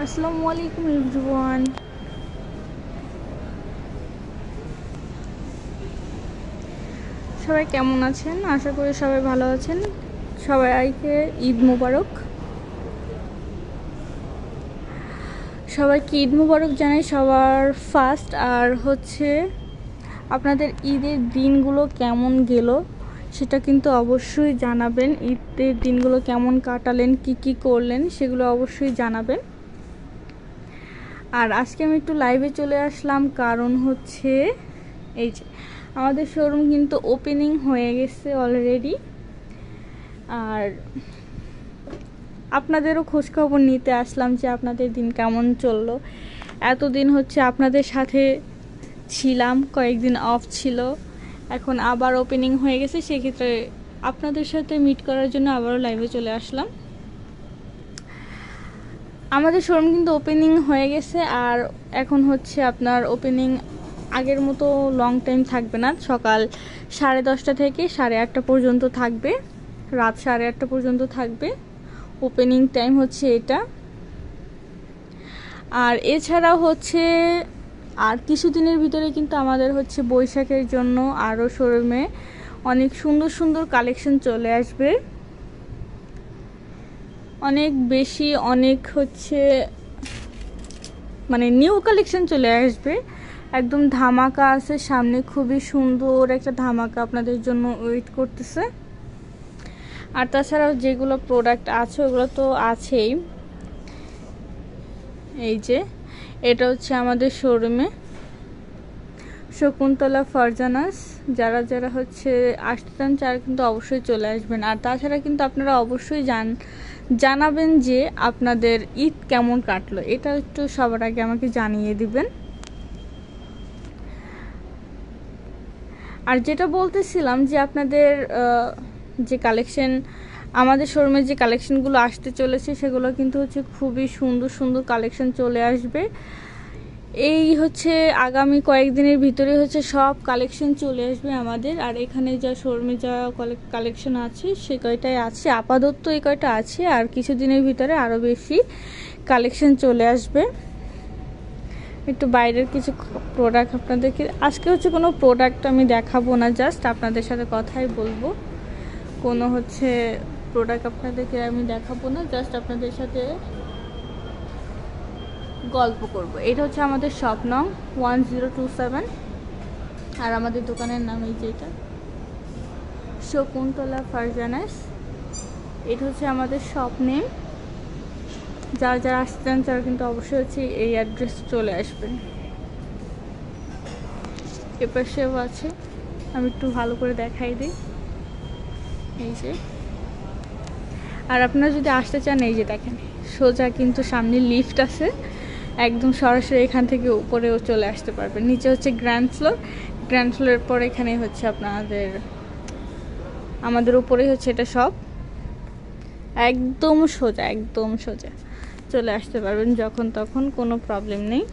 আসসালামু আলাইকুম এভরিওয়ান। সবাই কেমন আছেন? আশা করি সবাই ভালো আছেন। সবাইকে ঈদ মুবারক। সবাইকে ঈদ মুবারক জানাই সবার ফার্স্ট। আর আপনাদের ঈদের দিনগুলো কেমন গেল সেটা কিন্তু অবশ্যই জানাবেন। ঈদের দিনগুলো কেমন কাটালেন, কি করলেন সেগুলো অবশ্যই জানাবেন। আর আজকে আমি একটু লাইভে চলে আসলাম কারণ এই যে আমাদের শোরুম কিন্তু ওপেনিং হয়ে গেছে অলরেডি। আর আপনাদেরও খোঁজখবর নিতে আসলাম যে আপনাদের দিন কেমন চললো। এতদিন আপনাদের সাথে ছিলাম, কয়েকদিন অফ ছিল, এখন আবার ওপেনিং হয়ে গেছে, সেক্ষেত্রে আপনাদের সাথে মিট করার জন্য আবারও লাইভে চলে আসলাম। আমাদের শোরুম কিন্তু ওপেনিং হয়ে গেছে। আর এখন আপনার ওপেনিং আগের মতো লং টাইম থাকবে না, সকাল 10:30 থেকে 8:30 পর্যন্ত থাকবে, রাত 8:30 পর্যন্ত থাকবে ওপেনিং টাইম এটা। আর এছাড়াও আর কিছুদিনের ভিতরে কিন্তু আমাদের বৈশাখের জন্য আরও শোরুমে অনেক সুন্দর সুন্দর কালেকশন চলে আসবে, অনেক বেশি, অনেক মানে নিউ কালেকশন চলে আসবে। একদম ধামাকা আছে সামনে, খুবই সুন্দর একটা ধামাকা আপনাদের জন্য ওয়েট করতেছে। আর তাছাড়াও যেগুলো প্রোডাক্ট আছে ওগুলো তো আছেই। এই যে এটা আমাদের শোরুমে শকুন্তলা ফারজানাস। যারা আসতে চান তারা কিন্তু অবশ্যই চলে আসবেন। আর তাছাড়া কিন্তু আপনারা অবশ্যই জানাবেন যে আপনাদের ঈদ কেমন কাটলো, এটা একটু সবার আগে আমাকে জানিয়ে দিবেন। আর যেটা বলতেছিলাম যে আপনাদের যে কালেকশন, আমাদের শোরুমে যে কালেকশনগুলো আসতে চলেছে সেগুলো কিন্তু খুবই সুন্দর সুন্দর কালেকশন চলে আসবে। এই আগামী কয়েকদিনের ভিতরে সব কালেকশন চলে আসবে আমাদের। আর এখানে যা শোরুমে যা কালেকশন আছে সে কয়টাই আছে, আপাতত এই কয়টা আছে। আর কিছুদিনের ভিতরে আরও বেশি কালেকশন চলে আসবে। একটু বাইরের কিছু প্রোডাক্ট আপনাদেরকে আজকে কোনো প্রোডাক্ট আমি দেখাবো না, জাস্ট আপনাদের সাথে কথাই বলবো। কোনো প্রোডাক্ট আপনাদেরকে আমি দেখাবো না, জাস্ট আপনাদের সাথে গল্প করব। এটা আমাদের শপ নং 1027। আর আমাদের দোকানের নাম এই যে এটা শকুন্তলা ফারজানাস। এটা আমাদের শপ নেম। যারা যারা আসতে চান তারা কিন্তু অবশ্যই এই অ্যাড্রেস চলে আসবেন। এপাশেও আছে, আমি একটু ভালো করে দেখাই দিই। এই যে, আর আপনারা যদি আসতে চান এই যে দেখেন সোজা কিন্তু সামনে লিফট আছে, একদম সরাসরি এখান থেকে উপরেও চলে আসতে পারবেন। নিচে গ্র্যান্ড ফ্লোর, গ্র্যান্ড ফ্লোরের পর এখানে আমাদের উপরে এটা সব একদম সোজা চলে আসতে পারবেন যখন তখন, কোনো প্রবলেম নেই।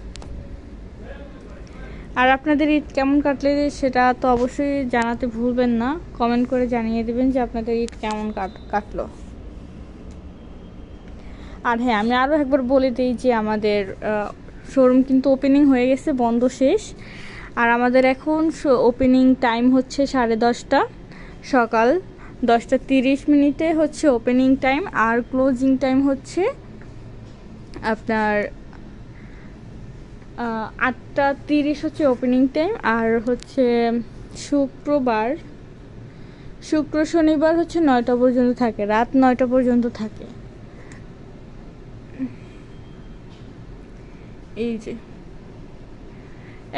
আর আপনাদের ঈদ কেমন কাটলে সেটা তো অবশ্যই জানাতে ভুলবেন না, কমেন্ট করে জানিয়ে দেবেন যে আপনাদের ঈদ কেমন কাটলো। আর হ্যাঁ, আমি আরও একবার বলে দিই যে আমাদের শোরুম কিন্তু ওপেনিং হয়ে গেছে, বন্ধ শেষ। আর আমাদের এখন ওপেনিং টাইম 10:30, সকাল 10:30 ওপেনিং টাইম। আর ক্লোজিং টাইম আপনার 8:30 ওপেনিং টাইম। আর শুক্র শনিবার 9টা পর্যন্ত থাকে, রাত 9টা পর্যন্ত থাকে। এই যে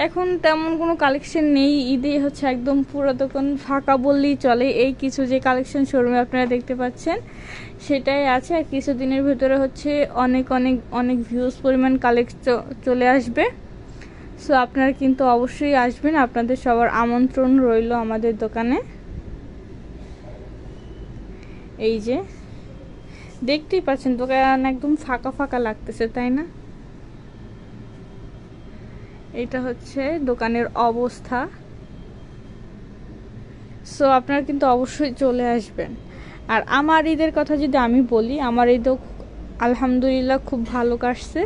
এখন তেমন কোনো কালেকশন নেই, ঈদে একদম পুরো দোকান ফাঁকা বললেই চলে। এই কিছু যে কালেকশন শোরুমে আপনারা দেখতে পাচ্ছেন সেটাই আছে। আর কিছুদিনের ভিতরে অনেক অনেক অনেক ভিউজ পরিমাণ কালেকশন চলে আসবে। সো আপনারা কিন্তু অবশ্যই আসবেন, আপনাদের সবার আমন্ত্রণ রইল আমাদের দোকানে। এই যে দেখতেই পাচ্ছেন দোকান একদম ফাঁকা ফাঁকা লাগতেছে, তাই না? এটা দোকানের অবস্থা। সো আপনারা কিন্তু অবশ্যই চলে আসবেন। আর আমার ঈদের কথা যদি আমি বলি, আমার ঈদও আলহামদুলিল্লাহ খুব ভালো কাটছে।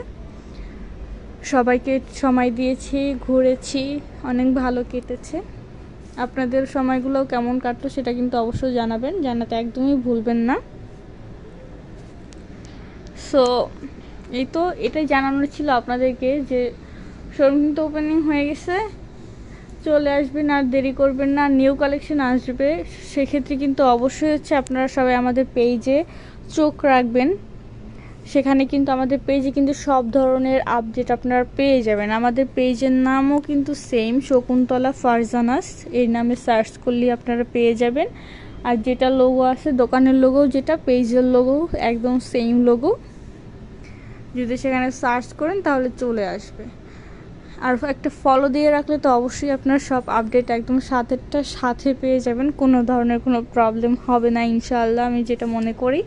সবাইকে সময় দিয়েছি, ঘুরেছি, অনেক ভালো কেটেছে। আপনাদের সময়গুলো কেমন কাটলো সেটা কিন্তু অবশ্যই জানাবেন, জানাতে একদমই ভুলবেন না। সো এই তো এটাই জানানোর ছিল আপনাদেরকে যে শোরুম কিন্তু ওপেনিং হয়ে গেছে, চলে আসবেন, আর দেরি করবেন না। নিউ কালেকশন আসবে, সেক্ষেত্রে কিন্তু অবশ্যই হচ্ছে আপনারা সবাই আমাদের পেজে চোখ রাখবেন। সেখানে কিন্তু আমাদের পেজে কিন্তু সব ধরনের আপডেট আপনারা পেয়ে যাবেন। আমাদের পেজের নামও কিন্তু সেম, শকুন্তলা ফারজানাস, এই নামে সার্চ করলেই আপনারা পেয়ে যাবেন। আর যেটা লোগো আছে দোকানের লোগো, যেটা পেজের লোগো একদম সেম লোগো, যদি সেখানে সার্চ করেন তাহলে চলে আসবে। আর একটা ফলো দিয়ে রাখলে তো অবশ্যই আপনার সব আপডেট একদম সাথে পেয়ে যাবেন, কোনো ধরনের কোনো প্রবলেম হবে না ইনশাআল্লাহ, আমি যেটা মনে করি।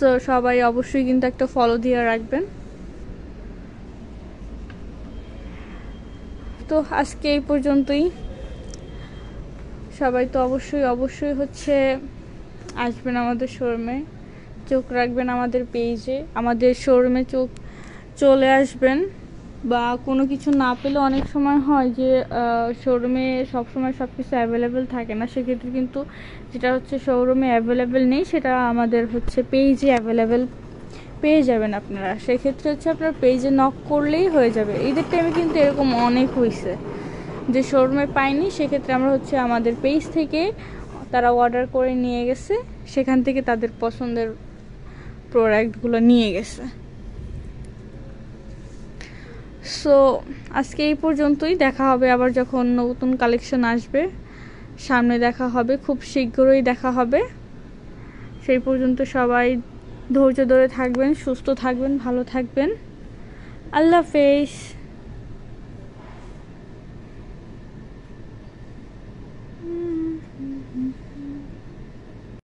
সো সবাই অবশ্যই কিন্তু একটা ফলো দিয়ে রাখবেন। তো আজকে এই পর্যন্তই। সবাই তো অবশ্যই হচ্ছে আসবেন আমাদের শোরুমে, চোখ রাখবেন আমাদের পেজে, আমাদের শোরুমে চলে আসবেন। বা কোনো কিছু না পেলে অনেক সময় হয় যে শোরুমে সবসময় সব কিছু অ্যাভেলেবেল থাকে না, সেক্ষেত্রে কিন্তু যেটা হচ্ছে শোরুমে অ্যাভেলেবেল নেই সেটা আমাদের হচ্ছে পেজে অ্যাভেলেবেল পেয়ে যাবেন আপনারা। সেক্ষেত্রে হচ্ছে আপনার পেজে নক করলেই হয়ে যাবে। ঈদের টাইমে কিন্তু এরকম অনেক হয়েছে যে শোরুমে পাইনি, সেক্ষেত্রে আমরা হচ্ছে আমাদের পেজ থেকে তারা অর্ডার করে নিয়ে গেছে, সেখান থেকে তাদের পছন্দের প্রোডাক্টগুলো নিয়ে গেছে। সো আজকে এই পর্যন্তই, দেখা হবে আবার যখন নতুন কালেকশন আসবে, সামনে দেখা হবে, খুব শীঘ্রই দেখা হবে। সেই পর্যন্ত সবাই ধৈর্য ধরে থাকবেন, সুস্থ থাকবেন, ভালো থাকবেন। আল্লাহ হাফেজ।